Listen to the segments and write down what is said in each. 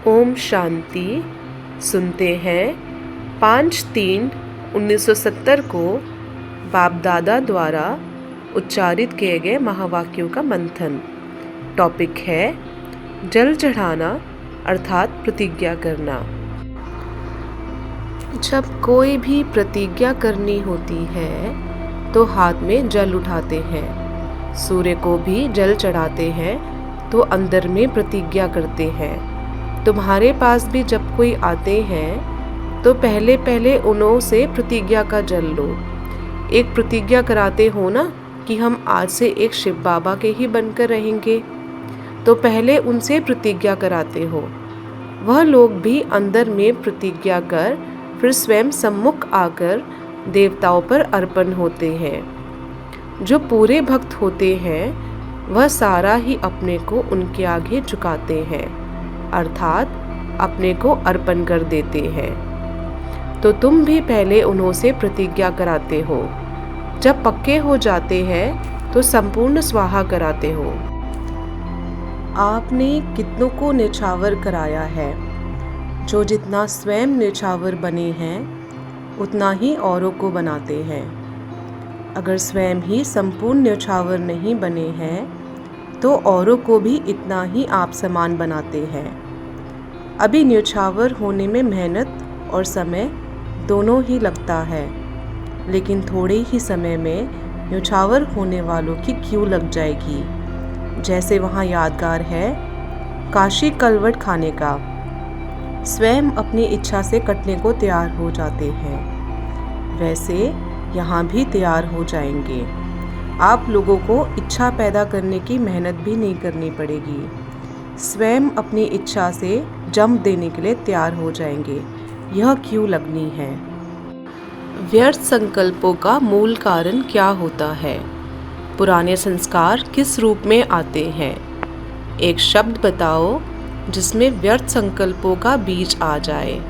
ओम शांति। सुनते हैं 5/3/1970 को बाप दादा द्वारा उच्चारित किए गए महावाक्यों का मंथन। टॉपिक है जल चढ़ाना अर्थात प्रतिज्ञा करना। जब कोई भी प्रतिज्ञा करनी होती है तो हाथ में जल उठाते हैं, सूर्य को भी जल चढ़ाते हैं तो अंदर में प्रतिज्ञा करते हैं। तुम्हारे पास भी जब कोई आते हैं तो पहले उन्हों से प्रतिज्ञा का जल लो। एक प्रतिज्ञा कराते हो ना कि हम आज से एक शिव बाबा के ही बनकर रहेंगे, तो पहले उनसे प्रतिज्ञा कराते हो। वह लोग भी अंदर में प्रतिज्ञा कर फिर स्वयं सम्मुख आकर देवताओं पर अर्पण होते हैं। जो पूरे भक्त होते हैं वह सारा ही अपने को उनके आगे झुकाते हैं, अर्थात अपने को अर्पण कर देते हैं। तो तुम भी पहले उन्हों से प्रतिज्ञा कराते हो। जब पक्के हो जाते हैं तो संपूर्ण स्वाहा कराते हो। आपने कितनों को निछावर कराया है। जो जितना स्वयं निछावर बने हैं उतना ही औरों को बनाते हैं। अगर स्वयं ही संपूर्ण न्यौछावर नहीं बने हैं तो औरों को भी इतना ही आप समान बनाते हैं। अभी न्यौछावर होने में मेहनत और समय दोनों ही लगता है, लेकिन थोड़े ही समय में न्यौछावर होने वालों की क्यू लग जाएगी। जैसे वहाँ यादगार है काशी कलवट खाने का। स्वयं अपनी इच्छा से कटने को तैयार हो जाते हैं, वैसे यहाँ भी तैयार हो जाएंगे। आप लोगों को इच्छा पैदा करने की मेहनत भी नहीं करनी पड़ेगी। स्वयं अपनी इच्छा से जंप देने के लिए तैयार हो जाएंगे। यह क्यों लगनी है। व्यर्थ संकल्पों का मूल कारण क्या होता है। पुराने संस्कार किस रूप में आते हैं। एक शब्द बताओ जिसमें व्यर्थ संकल्पों का बीज आ जाए।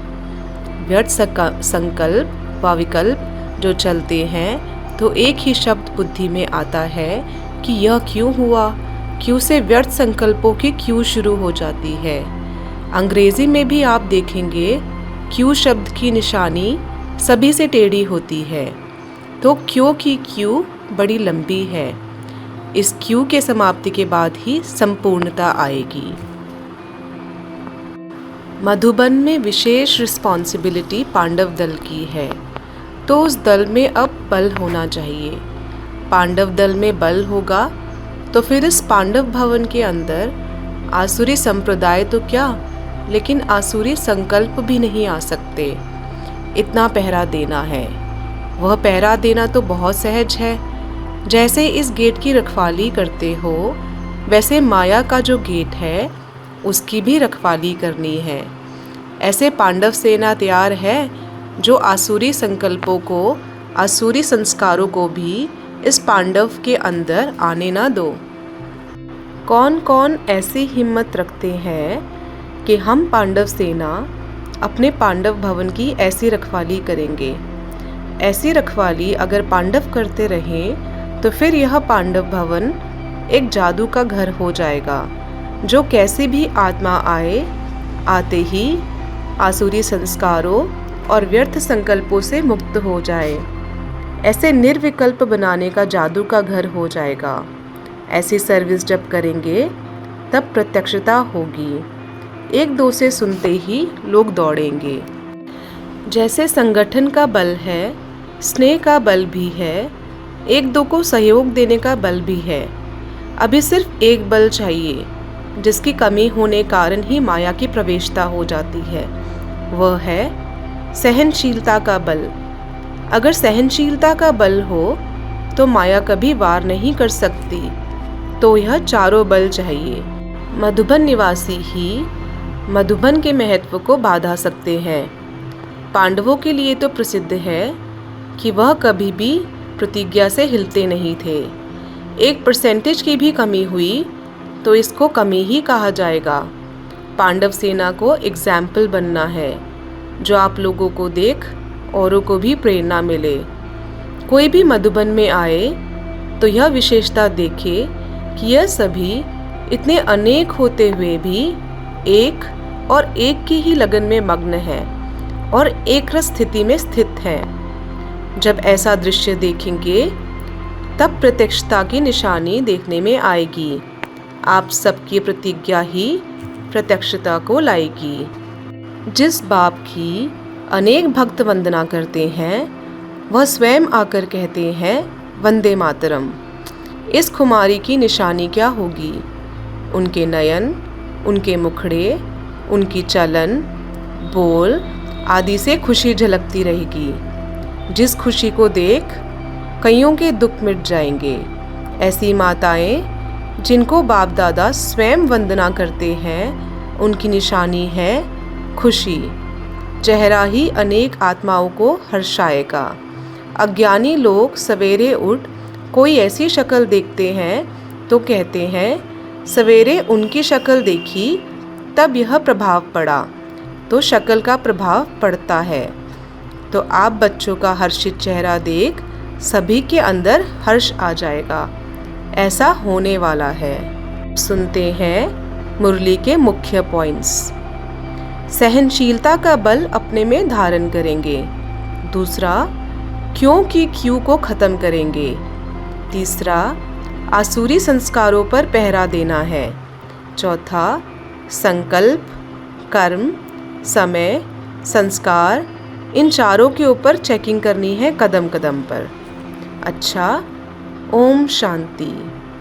व्यर्थ संकल्प व विकल्प जो चलते हैं तो एक ही शब्द बुद्धि में आता है कि यह क्यों हुआ। क्यों से व्यर्थ संकल्पों की क्यों शुरू हो जाती है। अंग्रेजी में भी आप देखेंगे क्यों शब्द की निशानी सभी से टेढ़ी होती है, तो क्यों की क्यों बड़ी लंबी है। इस क्यों के समाप्ति के बाद ही संपूर्णता आएगी। मधुबन में विशेष रिस्पॉन्सिबिलिटी पांडव दल की है, तो उस दल में अब बल होना चाहिए। पांडव दल में बल होगा तो फिर इस पांडव भवन के अंदर आसुरी संप्रदाय तो क्या, लेकिन आसुरी संकल्प भी नहीं आ सकते। इतना पहरा देना है। वह पहरा देना तो बहुत सहज है। जैसे इस गेट की रखवाली करते हो, वैसे माया का जो गेट है उसकी भी रखवाली करनी है। ऐसे पांडव सेना तैयार है जो आसुरी संकल्पों को, आसुरी संस्कारों को भी इस पांडव के अंदर आने ना दो। कौन कौन ऐसी हिम्मत रखते हैं कि हम पांडव सेना अपने पांडव भवन की ऐसी रखवाली करेंगे। ऐसी रखवाली अगर पांडव करते रहें तो फिर यह पांडव भवन एक जादू का घर हो जाएगा, जो कैसी भी आत्मा आए आते ही आसुरी संस्कारों और व्यर्थ संकल्पों से मुक्त हो जाए। ऐसे निर्विकल्प बनाने का जादू का घर हो जाएगा। ऐसी सर्विस जब करेंगे तब प्रत्यक्षता होगी। एक दो से सुनते ही लोग दौड़ेंगे। जैसे संगठन का बल है, स्नेह का बल भी है, एक दो को सहयोग देने का बल भी है। अभी सिर्फ एक बल चाहिए, जिसकी कमी होने कारण ही माया की प्रवेशता हो जाती है। वह है सहनशीलता का बल। अगर सहनशीलता का बल हो तो माया कभी वार नहीं कर सकती। तो यह चारों बल चाहिए। मधुबन निवासी ही मधुबन के महत्व को बाधा सकते हैं। पांडवों के लिए तो प्रसिद्ध है कि वह कभी भी प्रतिज्ञा से हिलते नहीं थे। 1% की भी कमी हुई तो इसको कमी ही कहा जाएगा। पांडव सेना को एग्जाम्पल बनना है, जो आप लोगों को देख औरों को भी प्रेरणा मिले। कोई भी मधुबन में आए तो यह विशेषता देखे कि यह सभी इतने अनेक होते हुए भी एक और एक की ही लगन में मग्न है और एक रस स्थिति में स्थित हैं। जब ऐसा दृश्य देखेंगे तब प्रत्यक्षता की निशानी देखने में आएगी। आप सबकी प्रतिज्ञा ही प्रत्यक्षता को लाएगी। जिस बाप की अनेक भक्त वंदना करते हैं वह स्वयं आकर कहते हैं वंदे मातरम। इस खुमारी की निशानी क्या होगी? उनके नयन, उनके मुखड़े, उनकी चलन, बोल आदि से खुशी झलकती रहेगी, जिस खुशी को देख कईयों के दुख मिट जाएंगे। ऐसी माताएं जिनको बाप दादा स्वयं वंदना करते हैं, उनकी निशानी है खुशी। चेहरा ही अनेक आत्माओं को हर्षाएगा। अज्ञानी लोग सवेरे उठ कोई ऐसी शक्ल देखते हैं तो कहते हैं सवेरे उनकी शक्ल देखी तब यह प्रभाव पड़ा, तो शक्ल का प्रभाव पड़ता है। तो आप बच्चों का हर्षित चेहरा देख सभी के अंदर हर्ष आ जाएगा। ऐसा होने वाला है। सुनते हैं मुरली के मुख्य पॉइंट्स। सहनशीलता का बल अपने में धारण करेंगे। दूसरा, क्यों की क्यों को ख़त्म करेंगे। तीसरा, आसुरी संस्कारों पर पहरा देना है। चौथा, संकल्प, कर्म, समय, संस्कार, इन चारों के ऊपर चेकिंग करनी है कदम कदम पर। अच्छा, ओम शांति।